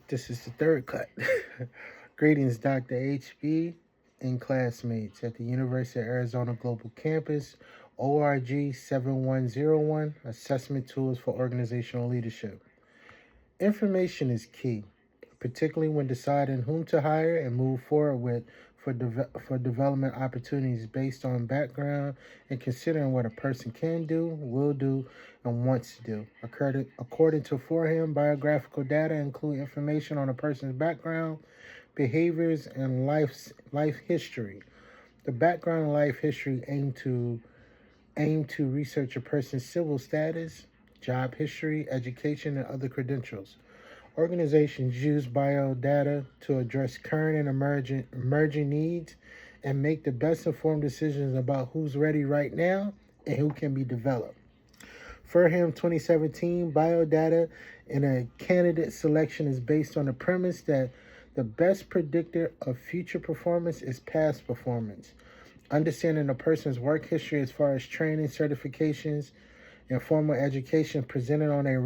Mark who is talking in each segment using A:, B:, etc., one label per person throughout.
A: This is the third cut. Greetings, Dr. HB and classmates at the University of Arizona Global Campus, ORG7101, Assessment Tools for Organizational Leadership. Information is key, particularly when deciding whom to hire and move forward with for development opportunities based on background and considering what a person can do, will do, and wants to do. According to Foreham, biographical data include information on a person's background, behaviors, and life history. The background and life history aim to research a person's civil status, job history, education, and other credentials. Organizations use biodata to address current and emerging needs and make the best informed decisions about who's ready right now and who can be developed. Furham 2017 biodata in a candidate selection is based on the premise that the best predictor of future performance is past performance. Understanding a person's work history as far as training, certifications, and formal education presented on their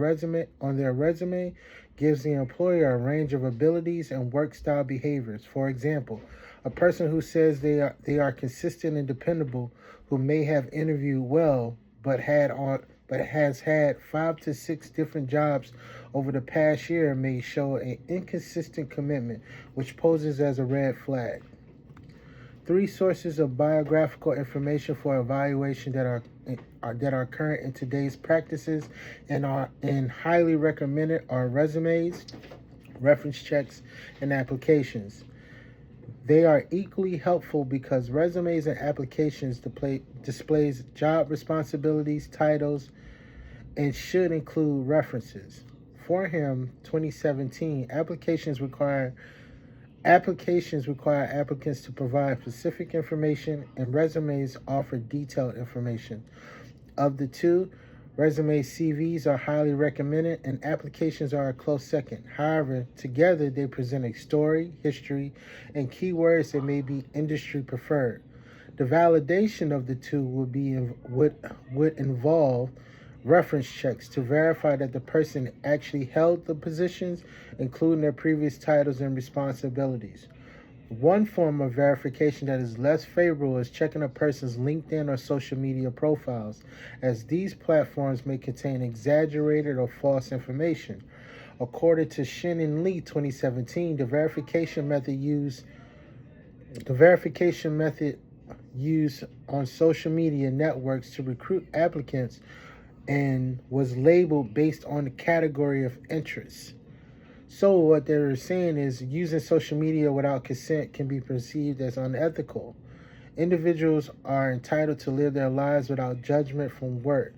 A: resume gives the employer a range of abilities and work style behaviors. For example, a person who says they are consistent and dependable, who may have interviewed well but has had 5 to 6 different jobs over the past year may show an inconsistent commitment, which poses as a red flag. 3 sources of biographical information for evaluation that are current in today's practices and highly recommended are resumes, reference checks, and applications. They are equally helpful because resumes and applications displays job responsibilities, titles, and should include references. For him, 2017, Applications require applicants to provide specific information, and resumes offer detailed information. Of the two, resume CVs are highly recommended, and applications are a close second. However, together they present a story, history, and keywords that may be industry preferred. The validation of the two would involve reference checks to verify that the person actually held the positions, including their previous titles and responsibilities. One form of verification that is less favorable is checking a person's LinkedIn or social media profiles, as these platforms may contain exaggerated or false information. According to Shin and Lee 2017, the verification method used on social media networks to recruit applicants and was labeled based on the category of interest. So what they're saying is using social media without consent can be perceived as unethical. Individuals are entitled to live their lives without judgment from work.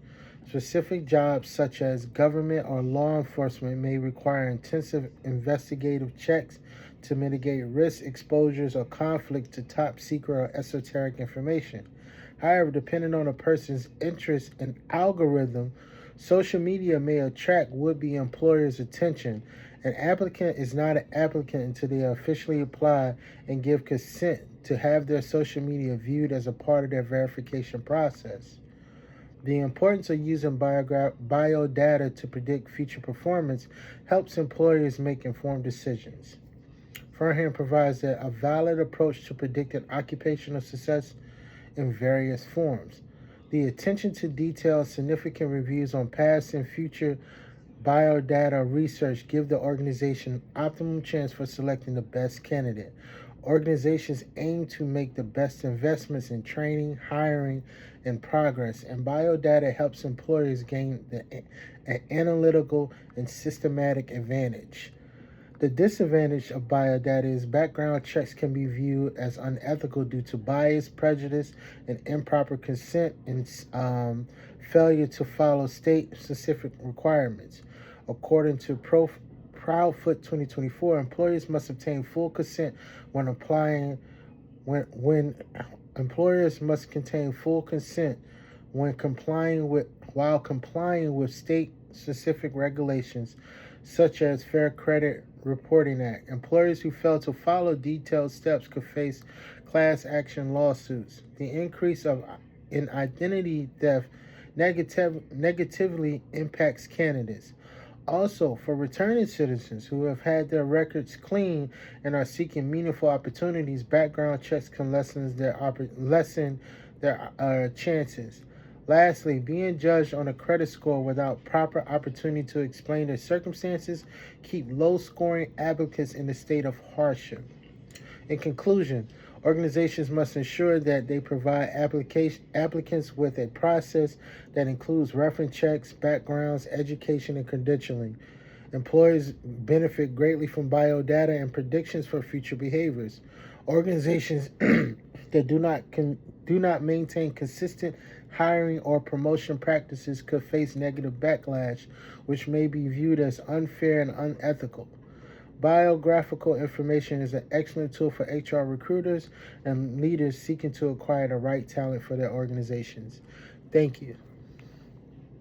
A: Specific jobs such as government or law enforcement may require intensive investigative checks to mitigate risk exposures or conflict to top secret or esoteric information. However, depending on a person's interest and algorithm, social media may attract would-be employers' attention. An applicant is not an applicant until they officially apply and give consent to have their social media viewed as a part of their verification process. The importance of using biodata to predict future performance helps employers make informed decisions. Furham provides a valid approach to predicting occupational success in various forms. The attention to detail, significant reviews on past and future biodata research give the organization optimum chance for selecting the best candidate. Organizations aim to make the best investments in training, hiring, and progress, and biodata helps employers gain an analytical and systematic advantage. The disadvantage of biodata is background checks can be viewed as unethical due to bias, prejudice, and improper consent and failure to follow state-specific requirements. According to Proudfoot 2024, employers must obtain full consent when applying. When employers must contain full consent when while complying with state-specific regulations, such as Fair Credit Reporting Act. Employers who fail to follow detailed steps could face class action lawsuits. The increase in identity theft negatively impacts candidates. Also, for returning citizens who have had their records clean and are seeking meaningful opportunities, background checks can lessen their chances. Lastly, being judged on a credit score without proper opportunity to explain their circumstances keep low-scoring applicants in a state of hardship. In conclusion, organizations must ensure that they provide applicants with a process that includes reference checks, backgrounds, education, and credentialing. Employers benefit greatly from biodata and predictions for future behaviors. Organizations that do not maintain consistent hiring or promotion practices could face negative backlash, which may be viewed as unfair and unethical. Biographical information is an excellent tool for HR recruiters and leaders seeking to acquire the right talent for their organizations. Thank you.